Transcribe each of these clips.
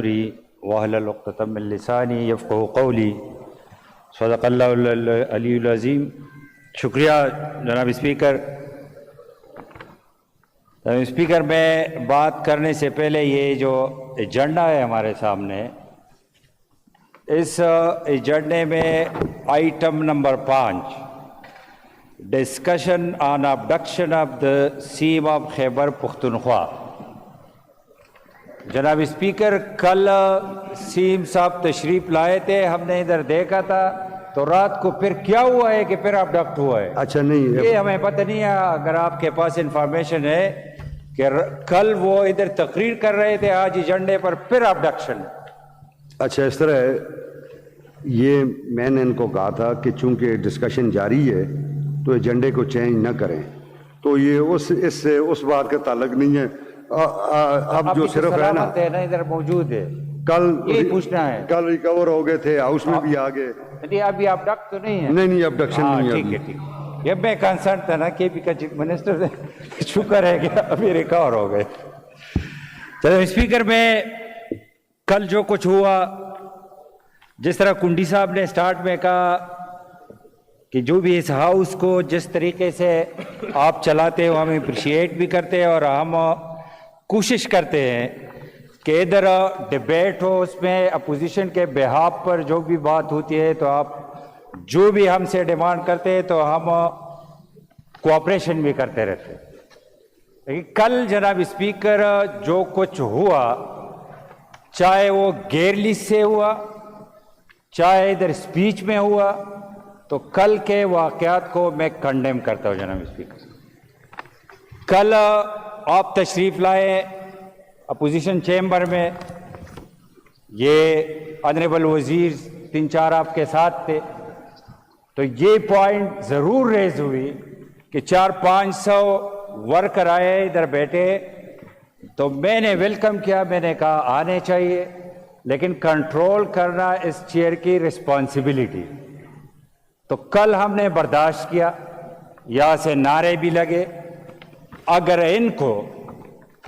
واحلل عقدۃ من لسانی یفقہوا قولی۔ صدق اللہ العلی العظیم۔ شکریہ جناب اسپیکر۔ اسپیکر، میں بات کرنے سے پہلے یہ جو ایجنڈا ہے ہمارے سامنے، اس ایجنڈے میں item number 5 discussion on abduction of the CM of Khyber Pakhtunkhwa. جناب اسپیکر، کل سیم صاحب تشریف لائے تھے، ہم نے ادھر دیکھا تھا، تو رات کو پھر کیا ہوا ہے کہ پھر ابڈکٹ ہوا ہے؟ اچھا، نہیں یہ ہمیں پتہ نہیں ہے۔ اگر آپ کے پاس انفارمیشن ہے کہ کل وہ ادھر تقریر کر رہے تھے، آج ایجنڈے پر پھر ابڈکشن۔ اچھا، اس طرح ہے، یہ میں نے ان کو کہا تھا کہ چونکہ ڈسکشن جاری ہے تو ایجنڈے کو چینج نہ کریں، تو یہ اس سے اس بات کا تعلق نہیں ہے۔ اب جو صرف ہے نا ادھر موجود ہے، کل یہی پوچھنا ہے۔ کل ریکور ہو گئے تھے، ہاؤس میں بھی آ گئے۔ نہیں، ابھی ابڈکٹ تو نہیں ہے؟ نہیں، ابڈکشن نہیں ہے۔ ٹھیک ہے، ٹھیک ہے۔ یہ میں کنسرن تھا نا کہ پی کا چیف منسٹر شکر ہے کہ ابھی ریکور ہو گئے۔ چلو اسپیکر، میں کل جو کچھ ہوا، جس طرح کنڈی صاحب نے سٹارٹ میں کہا کہ جو بھی اس ہاؤس کو جس طریقے سے آپ چلاتے ہو، ہم اپریشیٹ بھی کرتے ہیں، اور ہم کوشش کرتے ہیں کہ ادھر ڈیبیٹ ہو، اس میں اپوزیشن کے بہاف پر جو بھی بات ہوتی ہے تو آپ جو بھی ہم سے ڈیمانڈ کرتے ہیں تو ہم کوآپریشن بھی کرتے رہتے ہیں۔ لیکن کل جناب اسپیکر جو کچھ ہوا، چاہے وہ غیر لیس سے ہوا، چاہے ادھر اسپیچ میں ہوا، تو کل کے واقعات کو میں کنڈیم کرتا ہوں جناب اسپیکر۔ کل آپ تشریف لائے اپوزیشن چیمبر میں، یہ آنریبل وزیر 3-4 آپ کے ساتھ تھے، تو یہ پوائنٹ ضرور ریز ہوئی کہ 400-500 ورکر آئے ادھر بیٹھے، تو میں نے ویلکم کیا، میں نے کہا آنے چاہیے، لیکن کنٹرول کرنا اس چیئر کی رسپانسبلٹی۔ تو کل ہم نے برداشت کیا، یہاں سے نعرے بھی لگے۔ اگر ان کو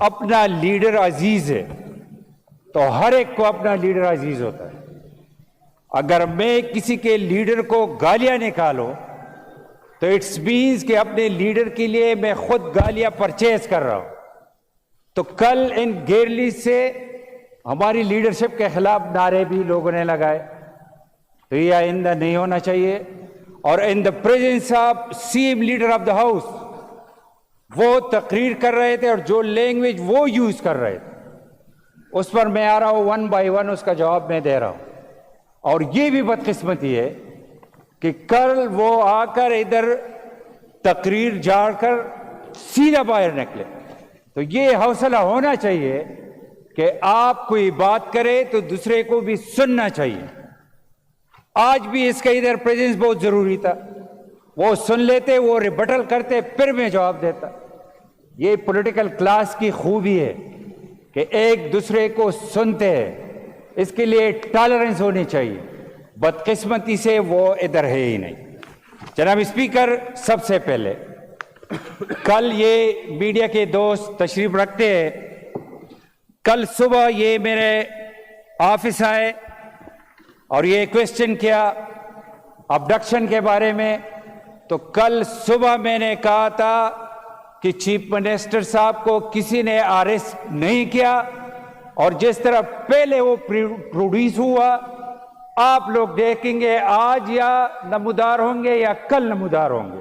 اپنا لیڈر عزیز ہے تو ہر ایک کو اپنا لیڈر عزیز ہوتا ہے۔ اگر میں کسی کے لیڈر کو گالیاں نکالوں تو اٹس مینز کہ اپنے لیڈر کے لیے میں خود گالیاں پرچیز کر رہا ہوں۔ تو کل ان گیرلی سے ہماری لیڈرشپ کے خلاف نعرے بھی لوگوں نے لگائے، تو یہ آئندہ نہیں ہونا چاہیے۔ اور in the presence of CM leader of the house وہ تقریر کر رہے تھے، اور جو لینگویج وہ یوز کر رہے تھے اس پر میں آ رہا ہوں 1 by 1 اس کا جواب میں دے رہا ہوں۔ اور یہ بھی بدقسمتی ہے کہ کل وہ آ کر ادھر تقریر جاڑ کر سیدھا باہر نکلے۔ تو یہ حوصلہ ہونا چاہیے کہ آپ کوئی بات کرے تو دوسرے کو بھی سننا چاہیے۔ آج بھی اس کا ادھر پریزنس بہت ضروری تھا، وہ سن لیتے، وہ ریبٹل کرتے، پھر میں جواب دیتا۔ یہ پولیٹیکل کلاس کی خوبی ہے کہ ایک دوسرے کو سنتے ہیں، اس کے لیے ٹالرنس ہونی چاہیے۔ بدقسمتی سے وہ ادھر ہے ہی نہیں۔ جناب اسپیکر، سب سے پہلے کل یہ میڈیا کے دوست تشریف رکھتے ہیں، کل صبح یہ میرے آفس آئے اور یہ کویسچن کیا ابڈکشن کے بارے میں۔ تو کل صبح میں نے کہا تھا کہ چیف منسٹر صاحب کو کسی نے اریسٹ نہیں کیا، اور جس طرح پہلے وہ پروڈیوس ہوا، آپ لوگ دیکھیں گے آج یا نمودار ہوں گے یا کل نمودار ہوں گے۔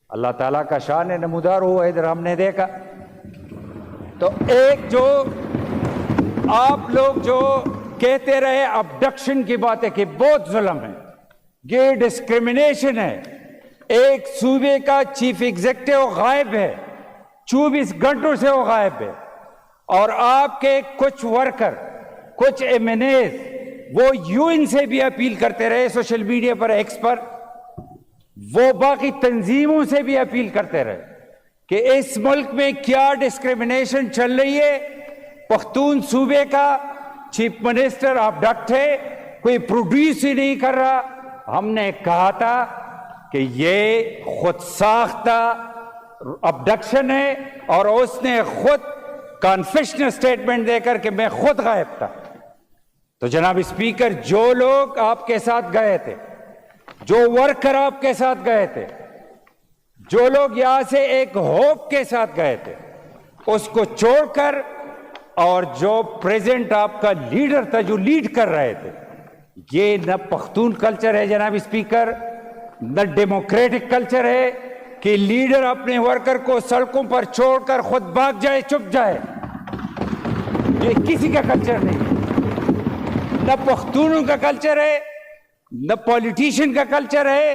اللہ تعالیٰ کا شان ہے، نمودار ہوا ادھر ہم نے دیکھا۔ تو ایک جو آپ لوگ جو کہتے رہے ابڈکشن کی باتیں کہ بہت ظلم ہے، یہ ڈسکریمنیشن ہے۔ ایک صوبے کا چیف ایگزیکٹو غائب ہے، 24 گھنٹوں سے وہ غائب ہے، اور آپ کے کچھ ورکر، کچھ MNAs وہ UN سے بھی اپیل کرتے رہے، سوشل میڈیا پر، ایکس پر، وہ باقی تنظیموں سے بھی اپیل کرتے رہے کہ اس ملک میں کیا ڈسکریمنیشن چل رہی ہے۔ پختون صوبے کا چیف منسٹر ابڈکٹ ہے، کوئی پروڈیوس ہی نہیں کر رہا۔ ہم نے کہا تھا کہ یہ خود ساختہ ابڈکشن ہے، اور اس نے خود کنفیشنل سٹیٹمنٹ دے کر کہ میں خود غائب تھا۔ تو جناب اسپیکر، جو لوگ آپ کے ساتھ گئے تھے، جو ورکر آپ کے ساتھ گئے تھے، جو لوگ یہاں سے ایک ہوپ کے ساتھ گئے تھے، اس کو چھوڑ کر، اور جو پریزنٹ آپ کا لیڈر تھا جو لیڈ کر رہے تھے، یہ نہ پختون کلچر ہے جناب اسپیکر، نہ ڈیموکریٹک کلچر ہے کہ لیڈر اپنے ورکر کو سڑکوں پر چھوڑ کر خود بھاگ جائے، چپ جائے۔ یہ کسی کا کلچر نہیں ہے، نہ پختونوں کا کلچر ہے، نہ پولیٹیشین کا کلچر ہے،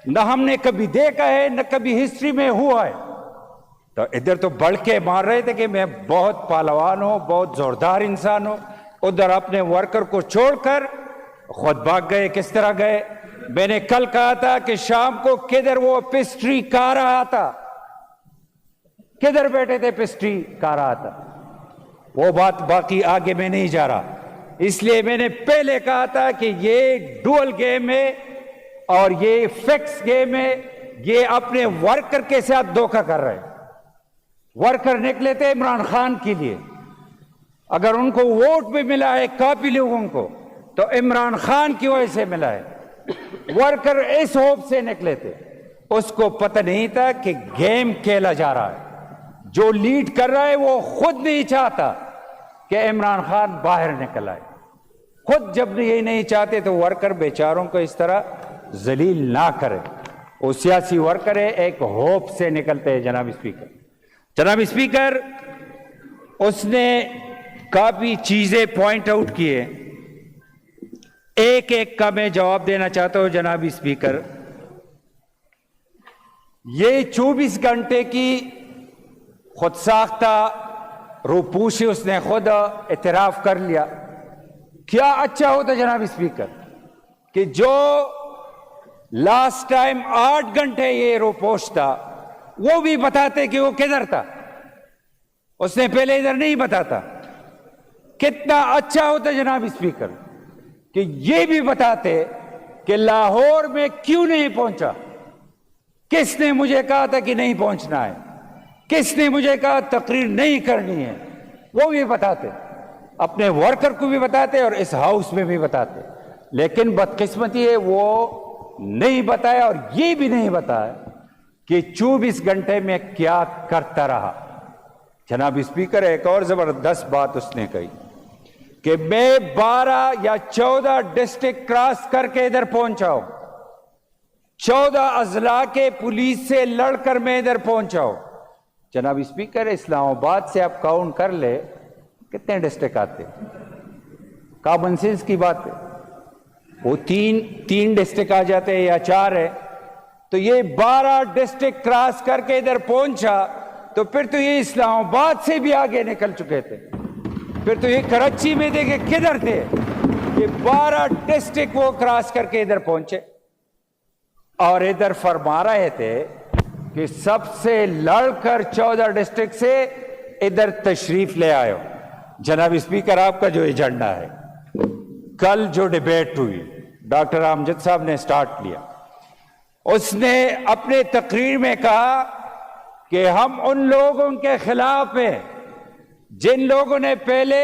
نہ ہم نے کبھی دیکھا ہے، نہ کبھی ہسٹری میں ہوا ہے۔ تو ادھر تو بڑھ کے مار رہے تھے کہ میں بہت پہلوان ہوں، بہت زوردار انسان ہوں، ادھر اپنے ورکر کو چھوڑ کر خود بھاگ گئے۔ کس طرح گئے؟ میں نے کل کہا تھا کہ شام کو کدھر وہ پیسٹری کھا رہا تھا، کدھر بیٹھے تھے پیسٹری کھا رہا تھا، وہ بات باقی آگے میں نہیں جا رہا۔ اس لیے میں نے پہلے کہا تھا کہ یہ ڈوئل گیم ہے اور یہ فکس گیم ہے، یہ اپنے ورکر کے ساتھ دھوکہ کر رہے ہیں۔ ورکر نکلے تھے عمران خان کے لیے، اگر ان کو ووٹ بھی ملا ہے کافی لوگوں کو تو عمران خان کی وجہ سے ملا ہے۔ ورکر اس ہوپ سے نکلے تھے، اس کو پتہ نہیں تھا کہ گیم کھیلا جا رہا ہے۔ جو لیڈ کر رہا ہے وہ خود نہیں چاہتا کہ عمران خان باہر نکل آئے، خود جب یہ نہیں چاہتے تو ورکر بیچاروں کو اس طرح ذلیل نہ کرے۔ وہ سیاسی ورکر ہے، ایک ہوپ سے نکلتے ہیں جناب اسپیکر۔ جناب اسپیکر، اس نے کافی چیزیں پوائنٹ آؤٹ کیے، ایک ایک کا میں جواب دینا چاہتا ہوں جناب اسپیکر۔ یہ 24 گھنٹے کی خود ساختہ روپوشی اس نے خود اعتراف کر لیا۔ کیا اچھا ہوتا جناب اسپیکر کہ جو لاسٹ ٹائم 8 گھنٹے یہ روپوش تھا وہ بھی بتاتے کہ وہ کدھر تھا، اس نے پہلے ادھر نہیں بتاتا۔ کتنا اچھا ہوتا جناب اسپیکر کہ یہ بھی بتاتے کہ لاہور میں کیوں نہیں پہنچا، کس نے مجھے کہا تھا کہ نہیں پہنچنا ہے، کس نے مجھے کہا تقریر نہیں کرنی ہے، وہ بھی بتاتے، اپنے ورکر کو بھی بتاتے اور اس ہاؤس میں بھی بتاتے۔ لیکن بدقسمتی ہے وہ نہیں بتایا، اور یہ بھی نہیں بتایا کہ 24 گھنٹے میں کیا کرتا رہا۔ جناب اسپیکر، ایک اور زبردست بات اس نے کہی کہ میں 12 یا 14 ڈسٹرکٹ کراس کر کے ادھر پہنچا ہوں، 14 اضلاع کے پولیس سے لڑ کر میں ادھر پہنچا ہوں۔ جناب اسپیکر، اسلام آباد سے آپ کاؤنٹ کر لے کتنے ڈسٹرکٹ آتے، کامن سینس کی بات ہے، وہ تین ڈسٹرکٹ آ جاتے ہیں یا 4 ہے، تو یہ 12 ڈسٹرکٹ کراس کر کے ادھر پہنچا تو پھر تو یہ اسلام آباد سے بھی آگے نکل چکے تھے، پھر تو یہ کراچی میں دیکھے کدھر تھے، یہ 12 ڈسٹرکٹ وہ کراس کر کے ادھر پہنچے اور ادھر فرما رہے تھے کہ سب سے لڑ کر 14 ڈسٹرکٹ سے ادھر تشریف لے آئے ہو۔ جناب اسپیکر، آپ کا جو ایجنڈا ہے، کل جو ڈیبیٹ ہوئی ڈاکٹر امجد صاحب نے سٹارٹ لیا، اس نے اپنے تقریر میں کہا کہ ہم ان لوگوں کے خلاف ہیں جن لوگوں نے پہلے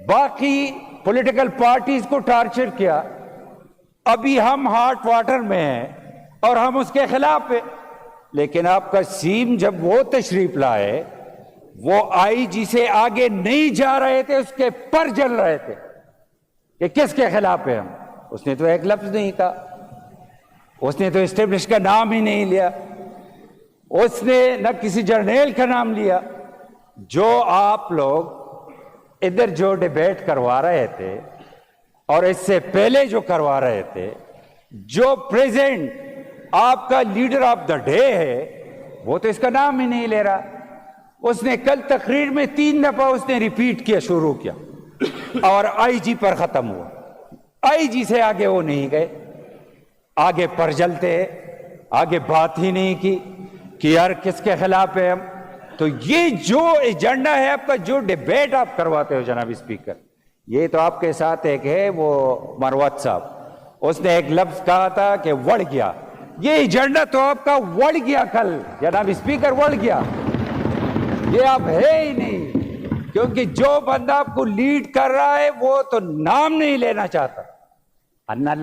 باقی پولیٹیکل پارٹیز کو ٹارچر کیا، ابھی ہم ہاٹ واٹر میں ہیں اور ہم اس کے خلاف ہیں۔ لیکن آپ کا سیم جب وہ تشریف لائے، وہ آئی جی سے آگے نہیں جا رہے تھے، اس کے پر جل رہے تھے کہ کس کے خلاف ہیں ہم۔ اس نے تو ایک لفظ نہیں کہا، اس نے تو اسٹیبلش کا نام ہی نہیں لیا، اس نے نہ کسی جرنیل کا نام لیا۔ جو آپ لوگ ادھر جو ڈیبیٹ کروا رہے تھے اور اس سے پہلے جو کروا رہے تھے، جو پریزنٹ آپ کا لیڈر آف دا ڈے ہے وہ تو اس کا نام ہی نہیں لے رہا۔ اس نے کل تقریر میں 3 دفعہ اس نے ریپیٹ کیا، شروع کیا اور آئی جی پر ختم ہوا۔ آئی جی سے آگے وہ نہیں گئے، آگے پر جلتے، آگے بات ہی نہیں کی کہ یار کس کے خلاف ہے ہم۔ تو یہ جو ایجنڈا ہے آپ کا، جو ڈیبیٹ آپ کرواتے ہو جناب اسپیکر، یہ تو آپ کے ساتھ ایک ہے وہ مروت صاحب، اس نے ایک لفظ کہا تھا کہ وڑ گیا۔ یہ ایجنڈا تو آپ کا وڑ گیا کل جناب اسپیکر، وڑ گیا، یہ آپ ہے ہی نہیں۔ کیونکہ جو بندہ آپ کو لیڈ کر رہا ہے وہ تو نام نہیں لینا چاہتا. نہ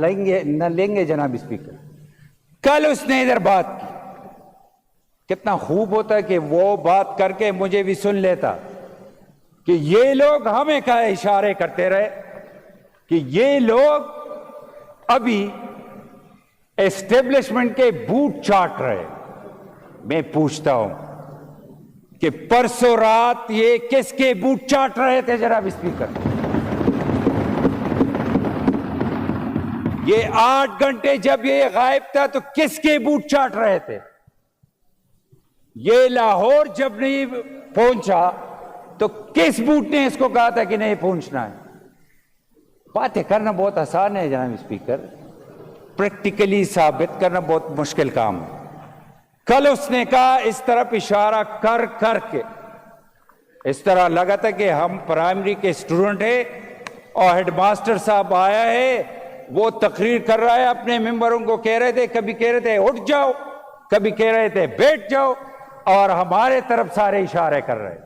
لیں گے جناب اسپیکر. کل اس نے ادھر بات کی, کتنا خوب ہوتا ہے کہ وہ بات کر کے مجھے بھی سن لیتا کہ یہ لوگ ہمیں کا اشارے کرتے رہے کہ یہ لوگ ابھی اسٹیبلشمنٹ کے بوٹ چاٹ رہے. میں پوچھتا ہوں کہ پرسوں رات یہ کس کے بوٹ چاٹ رہے تھے جناب اسپیکر؟ یہ 8 گھنٹے جب یہ غائب تھا تو کس کے بوٹ چاٹ رہے تھے؟ یہ لاہور جب نہیں پہنچا تو کس بوٹ نے اس کو کہا تھا کہ نہیں پہنچنا ہے؟ باتیں کرنا بہت آسان ہے جناب اسپیکر, پریکٹیکلی ثابت کرنا بہت مشکل کام ہے. کل اس نے کہا اس طرف اشارہ کر کر کے اس طرح لگا تھا کہ ہم پرائمری کے اسٹوڈنٹ ہیں اور ہیڈ ماسٹر صاحب آیا ہے, وہ تقریر کر رہا ہے, اپنے ممبروں کو کہہ رہے تھے, کبھی کہہ رہے تھے اٹھ جاؤ, کبھی کہہ رہے تھے بیٹھ جاؤ, اور ہمارے طرف سارے اشارے کر رہے.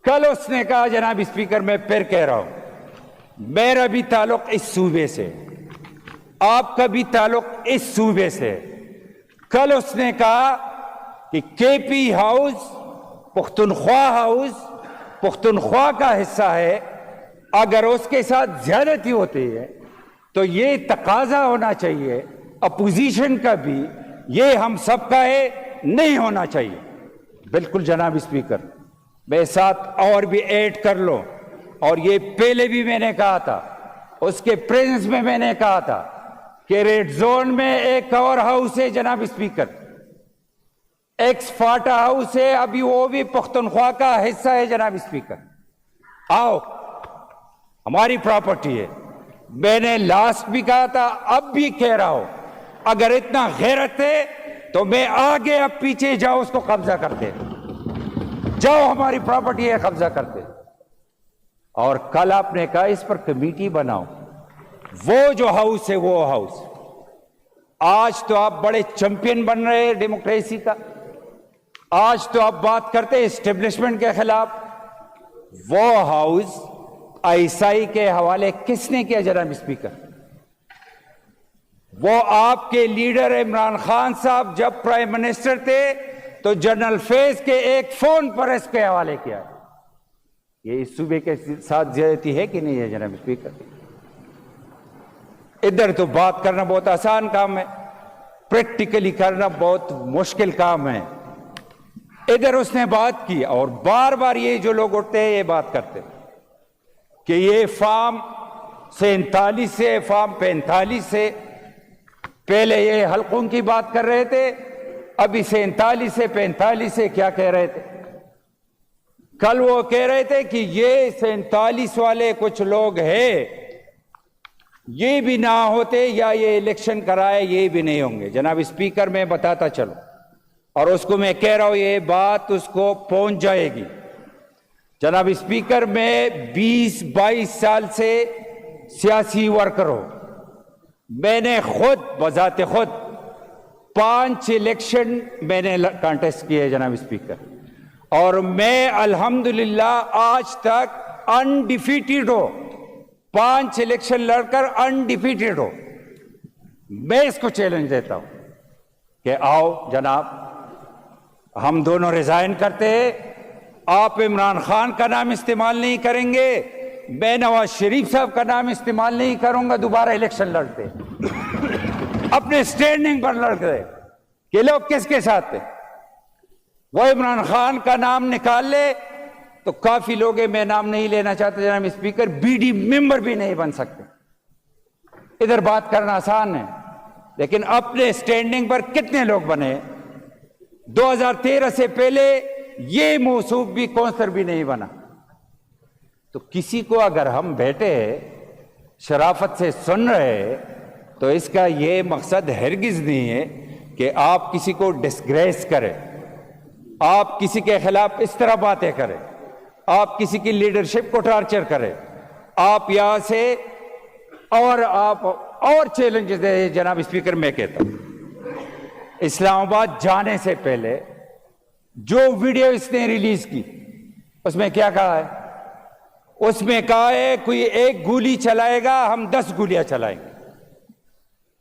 کل اس نے کہا جناب اسپیکر, میں پھر کہہ رہا ہوں, میرا بھی تعلق اس صوبے سے, آپ کا بھی تعلق اس صوبے سے. کل اس نے کہا کہ کے P house Pakhtunkhwa house Pakhtunkhwa کا حصہ ہے, اگر اس کے ساتھ زیادتی ہوتی ہے تو یہ تقاضا ہونا چاہیے اپوزیشن کا بھی, یہ ہم سب کا ہے, نہیں ہونا چاہیے. بالکل جناب اسپیکر, میں ساتھ اور بھی ایڈ کر لوں, اور یہ پہلے بھی میں نے کہا تھا, اس کے پریزنس میں میں نے کہا تھا کہ ریڈ زون میں ایک اور ہاؤس ہے جناب اسپیکر, ایکس فاٹا ہاؤس ہے, ابھی وہ بھی پختونخوا کا حصہ ہے جناب اسپیکر. آؤ, ہماری پراپرٹی ہے. میں نے لاسٹ بھی کہا تھا, اب بھی کہہ رہا ہوں, اگر اتنا غیرت ہے تو میں آگے اب پیچھے جاؤ اس کو قبضہ کرتے, جاؤ ہماری پراپرٹی ہے قبضہ کرتے. اور کل آپ نے کہا اس پر کمیٹی بناؤ, وہ جو ہاؤس ہے وہ ہاؤس. آج تو آپ بڑے چیمپئن بن رہے ہیں ڈیموکریسی کا, آج تو آپ بات کرتے ہیں اسٹیبلشمنٹ کے خلاف. وہ ہاؤس عیسائی کے حوالے کس نے کیا جناب اسپیکر؟ وہ آپ کے لیڈر عمران خان صاحب جب پرائم منسٹر تھے تو جنرل فیض کے ایک فون پر اس کے حوالے کیا. یہ اس صوبے کے ساتھ زیادتی ہے کہ نہیں ہے جناب اسپیکر؟ ادھر تو بات کرنا بہت آسان کام ہے, پریکٹیکلی کرنا بہت مشکل کام ہے. ادھر اس نے بات کی, اور بار بار یہ جو لوگ اٹھتے ہیں یہ بات کرتے کہ یہ فارم 47 سے فارم 45 سے, پہلے یہ حلقوں کی بات کر رہے تھے, ابھی 47 سے 45 سے کیا کہہ رہے تھے؟ کل وہ کہہ رہے تھے کہ یہ 47 والے کچھ لوگ ہیں, یہ بھی نہ ہوتے یا یہ الیکشن کرائے یہ بھی نہیں ہوں گے. جناب اسپیکر, میں بتاتا چلوں, اور اس کو میں کہہ رہا ہوں یہ بات اس کو پہنچ جائے گی. جناب اسپیکر, میں 20-22 سال سے سیاسی ورکر ہوں. میں نے خود بذات خود 5 الیکشن میں نے کانٹیسٹ کیے جناب اسپیکر, اور میں الحمدللہ آج تک انڈیفیٹڈ ہوں. 5 الیکشن لڑ کر انڈیفیٹڈ ہو. میں اس کو چیلنج دیتا ہوں کہ آؤ جناب, ہم دونوں ریزائن کرتے ہیں, آپ عمران خان کا نام استعمال نہیں کریں گے, میں نواز شریف صاحب کا نام استعمال نہیں کروں گا, دوبارہ الیکشن لڑتے اپنے سٹینڈنگ پر لڑتے. کہ لوگ کس کے ساتھ تھے؟ وہ عمران خان کا نام نکال لے تو کافی لوگ ہیں, میں نام نہیں لینا چاہتا جناب اسپیکر, بی ڈی ممبر بھی نہیں بن سکتے. ادھر بات کرنا آسان ہے, لیکن اپنے سٹینڈنگ پر کتنے لوگ بنے؟ 2013 سے پہلے یہ موصوف بھی کونسلر بھی نہیں بنا. تو کسی کو اگر ہم بیٹھے شرافت سے سن رہے تو اس کا یہ مقصد ہرگز نہیں ہے کہ آپ کسی کو ڈسگریس کریں, آپ کسی کے خلاف اس طرح باتیں کریں, آپ کسی کی لیڈرشپ کو ٹارچر کریں. آپ یہاں سے اور چیلنجز دے. جناب اسپیکر, میں کہتا ہوں اسلام آباد جانے سے پہلے جو ویڈیو اس نے ریلیز کی اس میں کیا کہا ہے؟ اس میں کہا ہے کوئی ایک گولی چلائے گا ہم 10 گولیاں چلائیں گے.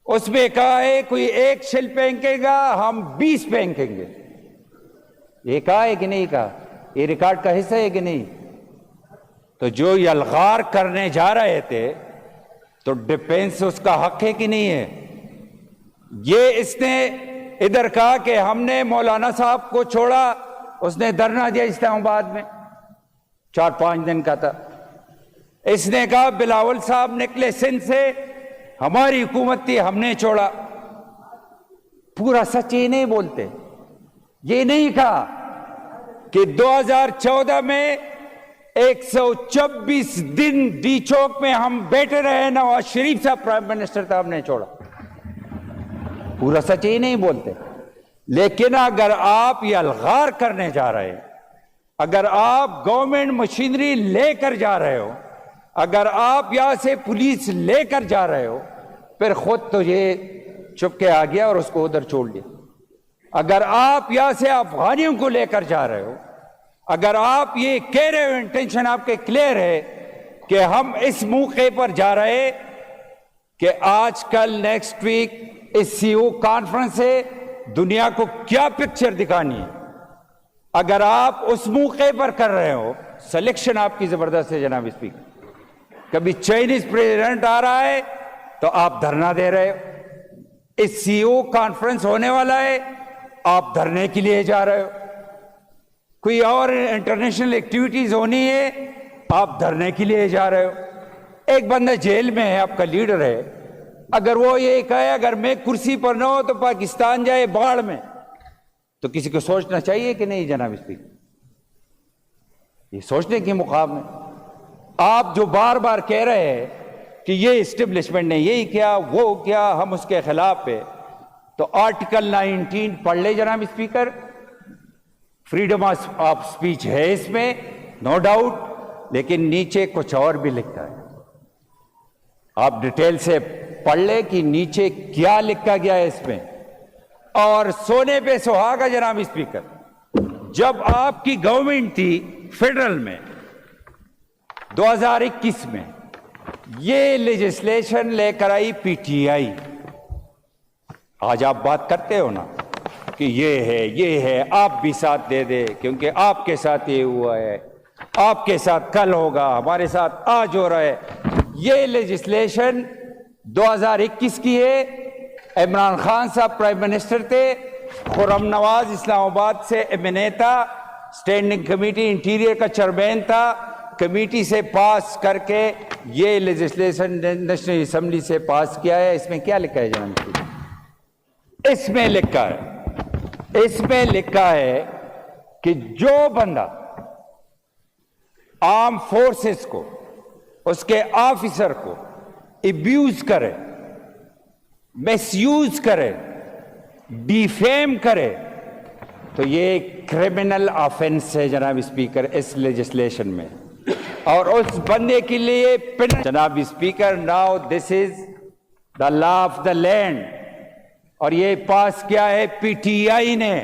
اس میں کہا ہے کوئی ایک شل پھینکے گا ہم 20 پھینکیں گے. یہ کہا ہے کہ نہیں کہا؟ یہ ریکارڈ کا حصہ ہے کہ نہیں؟ تو جو یلغار کرنے جا رہے تھے تو ڈیفینس اس کا حق ہے کہ نہیں ہے؟ یہ اس نے ادھر کہا کہ ہم نے مولانا صاحب کو چھوڑا، اس نے دھرنا دیا اسلام آباد میں، 4-5 دن کا تھا. اس نے کہا بلاول صاحب نکلے سندھ سے، ہماری حکومت تھی ہم نے چھوڑا. پورا سچ یہ نہیں بولتے. یہ نہیں کہا کہ 2014 میں 124 دن ڈی چوک میں ہم بیٹھے رہے، نواز شریف صاحب پرائم منسٹر تھا، ہم نے چھوڑا. پورا سچ ہی نہیں بولتے. لیکن اگر آپ یہ الغار کرنے جا رہے ہیں، اگر آپ گورنمنٹ مشینری لے کر جا رہے ہو، اگر آپ یہاں سے پولیس لے کر جا رہے ہو، پھر خود تو یہ چپ کے آ گیا اور اس کو ادھر چھوڑ دیا. اگر آپ یہاں سے افغانیوں کو لے کر جا رہے ہو، اگر آپ یہ کہہ رہے ہو، انٹینشن آپ کے کلیئر ہے کہ ہم اس موقع پر جا رہے کہ آج کل نیکسٹ ویک اس سی او کانفرنس ہے، دنیا کو کیا پکچر دکھانی ہے، اگر آپ اس موقع پر کر رہے ہو، سلیکشن آپ کی زبردست ہے جناب اسپیکر. کبھی چائنیز پریزیڈنٹ آ رہا ہے تو آپ دھرنا دے رہے ہو. اس سی او کانفرنس ہونے والا ہے، آپ دھرنے کے لیے جا رہے ہو. کوئی اور انٹرنیشنل ایکٹیویٹیز ہونی ہے، آپ دھرنے کے لیے جا رہے ہو. ایک بندہ جیل میں ہے، آپ کا لیڈر ہے، اگر وہ یہ کہے اگر میں کرسی پر نہ ہو تو پاکستان جائے باڑ میں، تو کسی کو سوچنا چاہیے کہ نہیں جناب اسپیکر؟ یہ سوچنے کے مقام ہے. آپ جو بار بار کہہ رہے ہیں کہ یہ اسٹیبلشمنٹ نے یہی کیا وہ کیا، ہم اس کے خلاف ہے، تو آرٹیکل 19 پڑھ لے جناب اسپیکر. فریڈم آف اسپیچ ہے اس میں، نو ڈاؤٹ، لیکن نیچے کچھ اور بھی لکھا ہے. آپ ڈیٹیل سے پڑھ لے کہ نیچے کیا لکھا گیا ہے اس میں. اور سونے پہ سہاگا جناب اسپیکر، جب آپ کی گورنمنٹ تھی فیڈرل میں 2021 میں، یہ لیجسلیشن لے کر آئی پی ٹی آئی. آج آپ بات کرتے ہو نا کہ یہ ہے، آپ بھی ساتھ دے دے کیونکہ آپ کے ساتھ یہ ہوا ہے، آپ کے ساتھ کل ہوگا، ہمارے ساتھ آج ہو رہا ہے. یہ لیجسلیشن 2021 کی ہے. عمران خان صاحب پرائم منسٹر تھے، خرم نواز اسلام آباد سے ایم این اے تھا، اسٹینڈنگ کمیٹی انٹیریئر کا چیئرمین تھا، کمیٹی سے پاس کر کے یہ لیجسلیشن نیشنل اسمبلی سے پاس کیا ہے. اس میں کیا لکھا ہے جناب؟ اس میں لکھا ہے کہ جو بندہ آرم فورسز کو، اس کے آفیسر کو ابیوز کرے، مس یوز کرے، ڈیفیم کرے، تو یہ کرمنل آفینس ہے جناب اسپیکر اس لیجسلیشن میں. اور اس بندے کے لیے جناب speaker now this is the law of the land, اور یہ پاس کیا ہے پی ٹی آئی نے.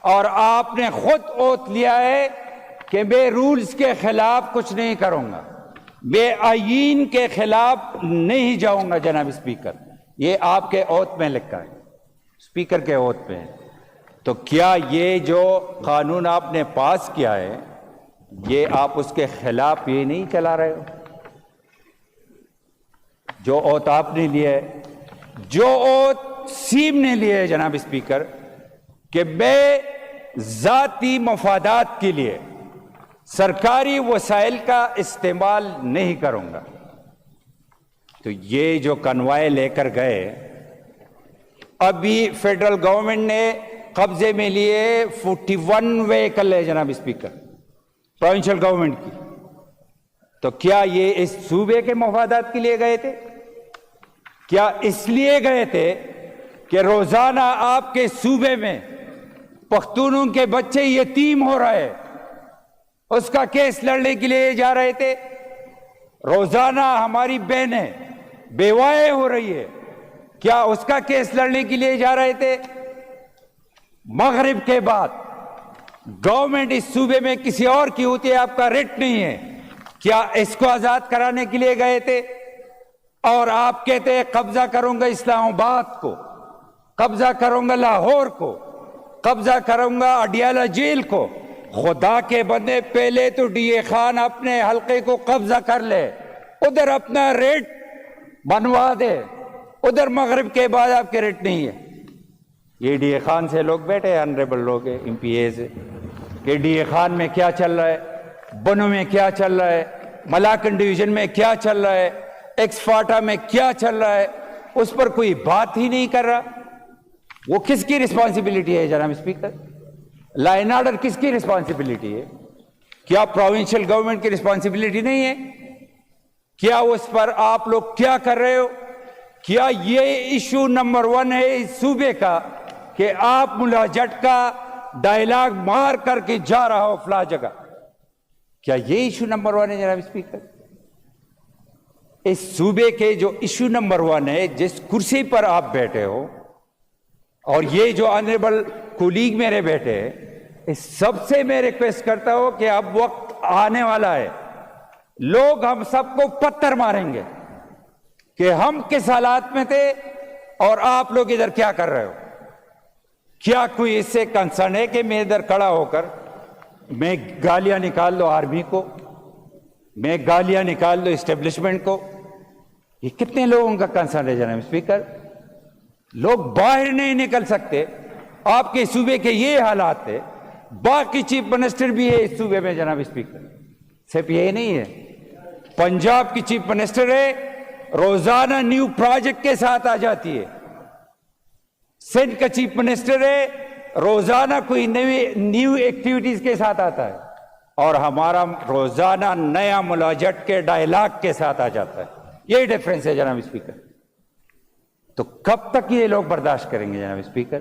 اور آپ نے خود اوتھ لیا ہے کہ میں رولز کے خلاف کچھ نہیں کروں گا، میں آئین کے خلاف نہیں جاؤں گا جناب اسپیکر. یہ آپ کے اوتھ میں لکھا ہے، اسپیکر کے اوتھ میں. تو کیا یہ جو قانون آپ نے پاس کیا ہے، یہ آپ اس کے خلاف یہ نہیں چلا رہے ہو؟ جو اوتھ آپ نے لیا ہے، جو اوتھ سیم نے لیا ہے جناب اسپیکر کہ میں ذاتی مفادات کے لیے سرکاری وسائل کا استعمال نہیں کروں گا، تو یہ جو کنوائے لے کر گئے، ابھی فیڈرل گورنمنٹ نے قبضے میں لیے 41 وہیکل ہے جناب اسپیکر پروونشل گورنمنٹ کی. تو کیا یہ اس صوبے کے مفادات کے لیے گئے تھے؟ کیا اس لیے گئے تھے کہ روزانہ آپ کے صوبے میں پختونوں کے بچے یتیم ہو رہے، اس کا کیس لڑنے کے لیے جا رہے تھے؟ روزانہ ہماری بہنیں بیوائیں ہو رہی ہے، کیا اس کا کیس لڑنے کے لیے جا رہے تھے؟ مغرب کے بعد گورنمنٹ اس صوبے میں کسی اور کی ہوتی ہے, آپ کا ریٹ نہیں ہے. کیا اس کو آزاد کرانے کے لیے گئے تھے؟ اور آپ کہتے ہیں قبضہ کروں گا اسلام آباد کو, قبضہ کروں گا لاہور کو, قبضہ کروں گا اڈیالہ جیل کو. خدا کے بندے, پہلے تو ڈی اے خان اپنے حلقے کو قبضہ کر لے, ادھر اپنا ریٹ بنوا دے, ادھر مغرب کے بعد آپ کے ریٹ نہیں ہے. یہ ڈی اے خان سے لوگ بیٹھے, آنریبل لوگ ایم پی اے سے, کہ ڈی اے خان میں کیا چل رہا ہے, بنو میں کیا چل رہا ہے, ملاکن ڈویژن میں کیا چل رہا ہے, ایکس فاٹا میں کیا چل رہا ہے, اس پر کوئی بات ہی نہیں کر رہا. وہ کس کی رسپانسبلٹی ہے جناب اسپیکر؟ لا اینڈ آرڈر کس کی رسپانسبلٹی ہے؟ کیا پروونشل گورنمنٹ کی رسپانسبلٹی نہیں ہے؟ کیا اس پر آپ لوگ کیا کر رہے ہو؟ کیا یہ ایشو نمبر 1 ہے اس صوبے کا کہ آپ ملا جٹ کا ڈائلاگ مار کر کے جا رہا ہو فلاں جگہ؟ کیا یہ ایشو نمبر 1 ہے جناب اسپیکر؟ اس صوبے کے جو ایشو نمبر 1 ہے, جس کرسی پر آپ بیٹھے ہو, اور یہ جو آنریبل کولیگ میرے بیٹھے ہیں, اس سب سے میں ریکویسٹ کرتا ہوں کہ اب وقت آنے والا ہے, لوگ ہم سب کو پتھر ماریں گے کہ ہم کس حالات میں تھے اور آپ لوگ ادھر کیا کر رہے ہو. کیا کوئی اس سے کنسرن ہے کہ میں ادھر کھڑا ہو کر میں گالیاں نکال دو آرمی کو, میں گالیاں نکال دو اسٹیبلشمنٹ کو؟ یہ کتنے لوگوں کا کنسرن ہے جناب اسپیکر؟ لوگ باہر نہیں نکل سکتے. آپ کے صوبے کے یہ حالات ہے, باقی چیف منسٹر بھی ہے اس صوبے میں جناب اسپیکر, صرف یہ نہیں ہے. پنجاب کی چیف منسٹر ہے, روزانہ نیو پروجیکٹ کے ساتھ آ جاتی ہے. سندھ کا چیف منسٹر ہے, روزانہ کوئی نیو ایکٹیویٹیز کے ساتھ آتا ہے, اور ہمارا روزانہ نیا ملاجٹ کے ڈائلاگ کے ساتھ آ جاتا ہے. یہی ڈیفرنس ہے جناب اسپیکر. تو کب تک یہ لوگ برداشت کریں گے جناب اسپیکر؟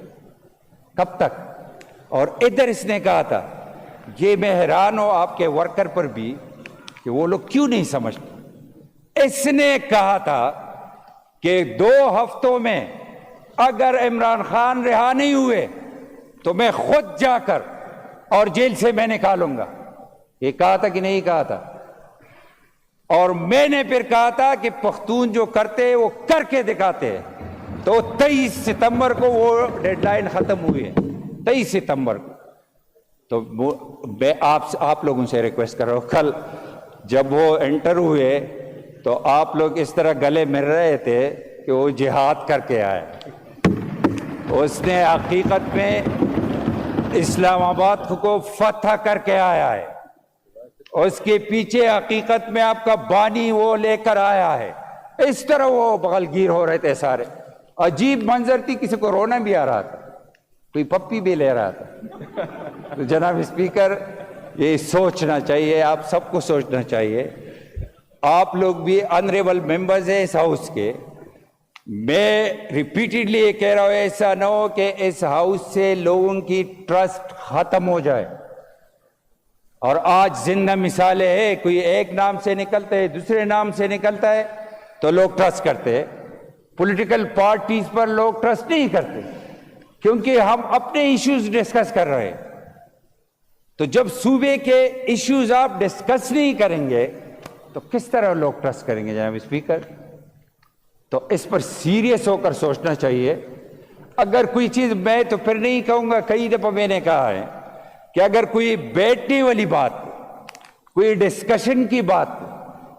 کب تک؟ اور ادھر اس نے کہا تھا, یہ میں حیران ہوں آپ کے ورکر پر بھی کہ وہ لوگ کیوں نہیں سمجھتے. اس نے کہا تھا کہ 2 ہفتوں میں اگر عمران خان رہا نہیں ہوئے تو میں خود جا کر اور جیل سے میں نکالوں گا. یہ کہا تھا کہ نہیں کہا تھا؟ اور میں نے پھر کہا تھا کہ پختون جو کرتے وہ کر کے دکھاتے ہیں. تو 23 ستمبر کو وہ ڈیڈ لائن ختم ہوئی ہے, 23 ستمبر کو. تو میں آپ لوگوں سے ریکویسٹ کر رہا ہوں, کل جب وہ انٹر ہوئے تو آپ لوگ اس طرح گلے مل رہے تھے کہ وہ جہاد کر کے آئے. اس نے حقیقت میں اسلام آباد کو فتح کر کے آیا ہے. اس کے پیچھے حقیقت میں آپ کا بانی وہ لے کر آیا ہے. اس طرح وہ بغل گیر ہو رہے تھے سارے. عجیب منظر تھی, کسی کو رونا بھی آ رہا تھا, کوئی پپی بھی لے رہا تھا. تو جناب اسپیکر, یہ سوچنا چاہیے, آپ سب کو سوچنا چاہیے. آپ لوگ بھی آنریبل ممبرز ہیں اس ہاؤس کے. میں ریپیٹڈلی یہ کہہ رہا ہوں, ایسا نہ ہو کہ اس ہاؤس سے لوگوں کی ٹرسٹ ختم ہو جائے. اور آج زندہ مثالیں ہیں, کوئی ایک نام سے نکلتا ہے, دوسرے نام سے نکلتا ہے تو لوگ ٹرسٹ کرتے ہیں. پولیٹیکل پارٹیز پر لوگ ٹرسٹ نہیں کرتے کیونکہ ہم اپنے ایشوز ڈسکس کر رہے ہیں. تو جب صوبے کے ایشوز آپ ڈسکس نہیں کریں گے تو کس طرح لوگ ٹرسٹ کریں گے جناب اسپیکر؟ تو اس پر سیریس ہو کر سوچنا چاہیے. اگر کوئی چیز, میں تو پھر نہیں کہوں گا, کئی دفعہ میں نے کہا ہے کہ اگر کوئی بیٹھنے والی بات, کوئی ڈسکشن کی بات,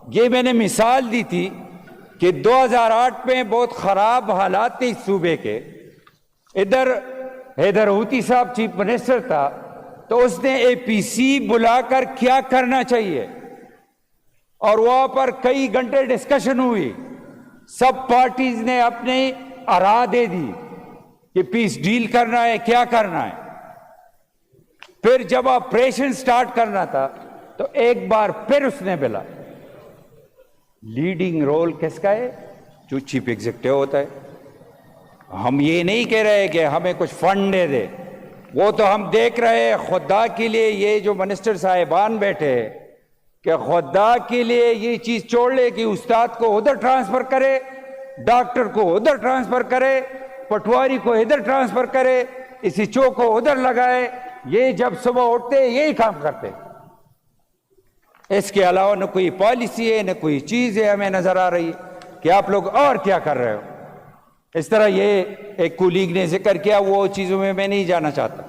یہ میں نے مثال دی تھی کہ 2008 میں بہت خراب حالات تھے اس صوبے کے. ادھر حیدر ہوتی صاحب چیف منسٹر تھا تو اس نے اے پی سی بلا کر کیا کرنا چاہیے, اور وہاں پر کئی گھنٹے ڈسکشن ہوئی. سب پارٹیز نے اپنی آراء دے دی کہ پیس ڈیل کرنا ہے, کیا کرنا ہے. پھر جب آپریشن سٹارٹ کرنا تھا تو ایک بار پھر اس نے بلا. لیڈنگ رول کس کا ہے؟ جو چیف ایگزیکٹو ہوتا ہے. ہم یہ نہیں کہہ رہے کہ ہمیں کچھ فنڈ دے دے, وہ تو ہم دیکھ رہے ہیں. خدا کے لیے یہ جو منسٹر صاحبان بیٹھے ہیں کہ خدا کے لیے یہ چیز چھوڑ لے کہ استاد کو ادھر ٹرانسفر کرے, ڈاکٹر کو ادھر ٹرانسفر کرے, پٹواری کو ادھر ٹرانسفر کرے, اسی چو کو ادھر لگائے, یہ جب صبح اٹھتے یہی کام کرتے، اس کے علاوہ نہ کوئی پالیسی ہے نہ کوئی چیز ہے ہمیں نظر آ رہی ہے کہ آپ لوگ اور کیا کر رہے ہو۔ اس طرح یہ ایک کولیگ نے ذکر کیا، وہ چیزوں میں نہیں جانا چاہتا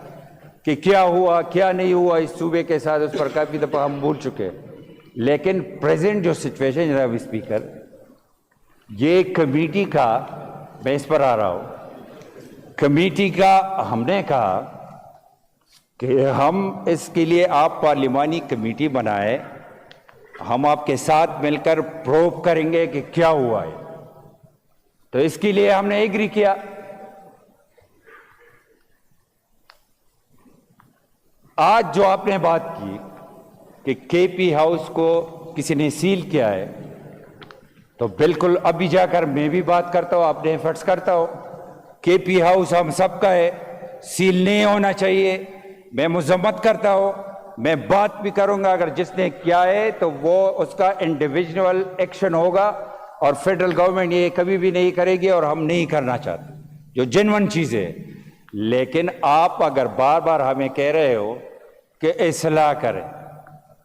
کہ کیا ہوا کیا نہیں ہوا اس صوبے کے ساتھ، اس پر کافی دفعہ ہم بھول چکے ہیں۔ لیکن پریزنٹ جو سچویشن جناب اسپیکر، یہ کمیٹی کا، میں اس پر آ رہا ہوں، کمیٹی کا ہم نے کہا کہ ہم اس کے لیے آپ پارلیمانی کمیٹی بنائے، ہم آپ کے ساتھ مل کر پروب کریں گے کہ کیا ہوا ہے، تو اس کے لیے ہم نے ایگری کیا۔ آج جو آپ نے بات کی کہ کے پی ہاؤس کو کسی نے سیل کیا ہے، تو بالکل ابھی جا کر میں بھی بات کرتا ہوں، اپنے ایفرٹس کرتا ہوں، کے پی ہاؤس ہم سب کا ہے، سیل نہیں ہونا چاہیے، میں مذمت کرتا ہوں، میں بات بھی کروں گا، اگر جس نے کیا ہے تو وہ اس کا انڈیویجول ایکشن ہوگا، اور فیڈرل گورنمنٹ یہ کبھی بھی نہیں کرے گی اور ہم نہیں کرنا چاہتے، جو جنون چیزیں ہیں۔ لیکن آپ اگر بار بار ہمیں کہہ رہے ہو کہ اصلاح کریں،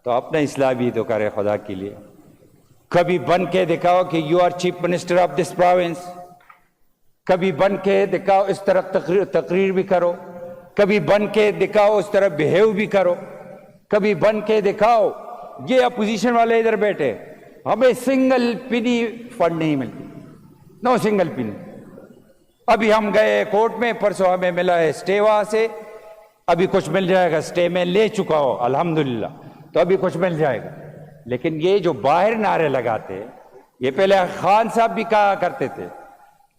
تو اپنا اصلاح بھی تو کرے خدا کے لیے۔ کبھی بن کے دکھاؤ کہ you are chief minister of this province, کبھی بن کے دکھاؤ اس طرح تقریر بھی کرو، کبھی بن کے دکھاؤ اس طرح بیہیو بھی کرو، کبھی بن کے دکھاؤ۔ یہ اپوزیشن والے ادھر بیٹھے، ہمیں سنگل پنی فنڈ نہیں ملتی، نو سنگل پنی۔ ابھی ہم گئے کورٹ میں، پرسوں ہمیں ملا ہے اسٹے، وہاں سے ابھی کچھ مل جائے گا، اسٹے میں لے چکا ہو الحمدللہ، تو ابھی کچھ مل جائے گا۔ لیکن یہ جو باہر نعرے لگاتے، یہ پہلے خان صاحب بھی کہا کرتے تھے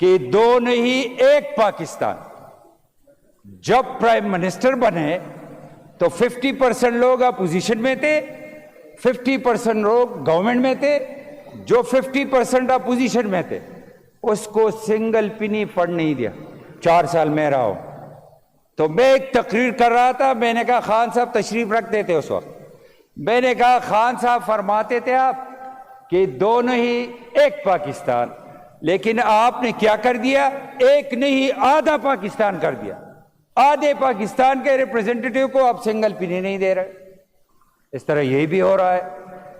کہ دو نہیں ایک پاکستان۔ جب پرائم منسٹر بنے تو 50% لوگ اپوزیشن میں تھے، 50% لوگ گورنمنٹ میں تھے، جو 50% اپوزیشن میں تھے اس کو سنگل پنی فنڈ نہیں دیا۔ 4 سال میں رہا ہوں، تو میں ایک تقریر کر رہا تھا، میں نے کہا خان صاحب تشریف رکھتے تھے اس وقت، میں نے کہا خان صاحب فرماتے تھے آپ کہ دونوں ہی ایک پاکستان، لیکن آپ نے کیا کر دیا، ایک نہیں آدھا پاکستان کر دیا، آدھے پاکستان کے ریپریزنٹیٹیو کو آپ سنگل پنی نہیں دے رہے۔ اس طرح یہی بھی ہو رہا ہے،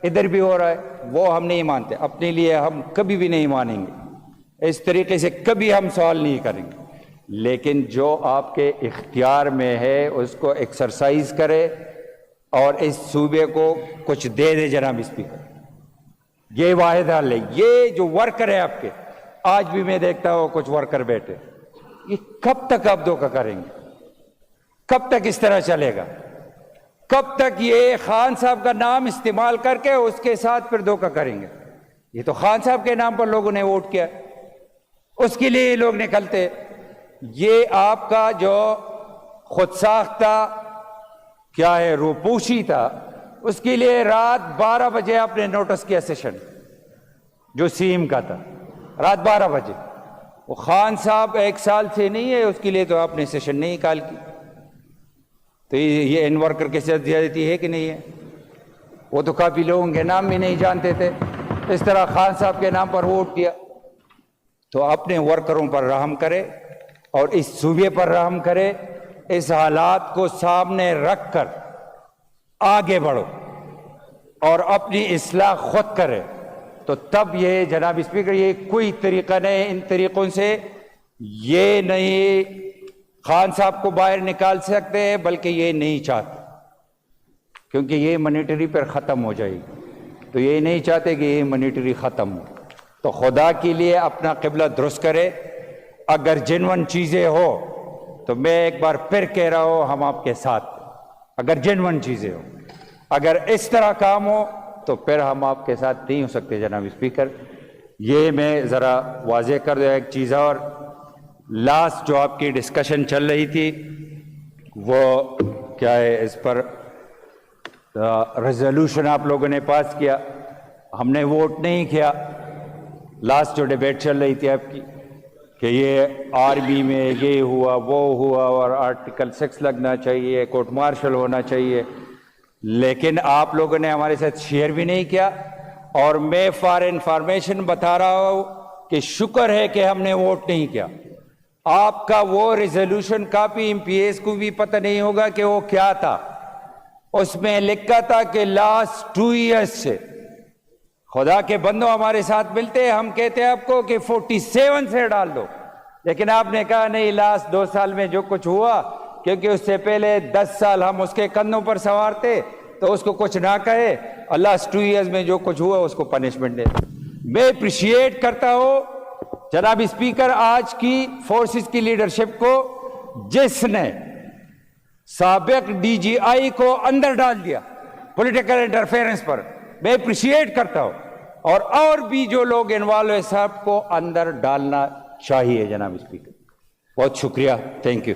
ادھر بھی ہو رہا ہے، وہ ہم نہیں مانتے، اپنے لیے ہم کبھی بھی نہیں مانیں گے، اس طریقے سے کبھی ہم سوال نہیں کریں گے۔ لیکن جو آپ کے اختیار میں ہے اس کو ایکسرسائز کرے اور اس صوبے کو کچھ دے دے جناب اسپیکر، یہ واحد حل ہے۔ یہ جو ورکر ہے آپ کے، آج بھی میں دیکھتا ہوں کچھ ورکر بیٹھے، یہ کب تک آپ دھوکہ کریں گے؟ کب تک اس طرح چلے گا؟ کب تک یہ خان صاحب کا نام استعمال کر کے اس کے ساتھ پھر دھوکہ کریں گے؟ یہ تو خان صاحب کے نام پر لوگوں نے ووٹ کیا، اس کے لیے لوگ نکلتے۔ یہ آپ کا جو خود ساختہ کیا ہے روپوشی تھا، اس کے لیے رات 12 بجے آپ نے نوٹس کیا سیشن، جو سی ایم کا تھا، رات 12 بجے۔ وہ خان صاحب 1 سال سے نہیں ہے، اس کے لیے تو آپ نے سیشن نہیں کال کی۔ تو یہ ان ورکر کے ساتھ زیادتی ہے کہ نہیں ہے؟ وہ تو کافی لوگوں کے نام بھی نہیں جانتے تھے، اس طرح خان صاحب کے نام پر ووٹ کیا۔ تو اپنے ورکروں پر رحم کرے اور اس صوبے پر رحم کرے، اس حالات کو سامنے رکھ کر آگے بڑھو اور اپنی اصلاح خود کرے، تو تب یہ جناب اسپیکر یہ کوئی طریقہ نہیں، ان طریقوں سے یہ نہیں خان صاحب کو باہر نکال سکتے ہیں، بلکہ یہ نہیں چاہتے، کیونکہ یہ منیٹری پر ختم ہو جائے گی، تو یہ نہیں چاہتے کہ یہ منیٹری ختم ہو۔ تو خدا کے لیے اپنا قبلہ درست کرے، اگر جنون چیزیں ہو تو میں ایک بار پھر کہہ رہا ہوں ہم آپ کے ساتھ، اگر جنون چیزیں ہو، اگر اس طرح کام ہو تو پھر ہم آپ کے ساتھ نہیں ہو سکتے جناب اسپیکر۔ یہ میں ذرا واضح کر دوں ایک چیز اور، لاسٹ جو آپ کی ڈسکشن چل رہی تھی وہ کیا ہے، اس پر ریزولوشن آپ لوگوں نے پاس کیا، ہم نے ووٹ نہیں کیا۔ لاسٹ جو ڈیبیٹ چل رہی تھی آپ کی کہ یہ آرمی میں یہ ہوا وہ ہوا اور آرٹیکل 6 لگنا چاہیے، کورٹ مارشل ہونا چاہیے، لیکن آپ لوگوں نے ہمارے ساتھ شیئر بھی نہیں کیا۔ اور میں فار انفارمیشن بتا رہا ہوں کہ شکر ہے کہ ہم نے ووٹ نہیں کیا، آپ کا وہ resolution copy MPs کو بھی پتہ نہیں ہوگا کہ وہ کیا تھا. اس میں لکھا تھا کہ لاسٹ 2 ایئرس سے خدا کے بندوں ہمارے ساتھ ملتے ہیں، ہم کہتے ہیں آپ کو کہ 47 سے ڈال دو، لیکن آپ نے کہا نہیں، لاسٹ 2 سال میں جو کچھ ہوا، کیونکہ اس سے پہلے 10 سال ہم اس کے کندھوں پر سوار تھے، تو اس کو کچھ نہ کہے، اور لاسٹ 2 ایئرز میں جو کچھ ہوا اس کو پنشمنٹ دے. میں اپریشیٹ کرتا ہوں جناب اسپیکر آج کی فورسز کی لیڈرشپ کو، جس نے سابق ڈی جی آئی کو اندر ڈال دیا پولیٹیکل انٹرفیئرنس پر. میں اپریشیٹ کرتا ہوں، اور بھی جو لوگ انوالو ہیں سب کو اندر ڈالنا چاہیے. جناب اسپیکر بہت شکریہ، تھینک یو.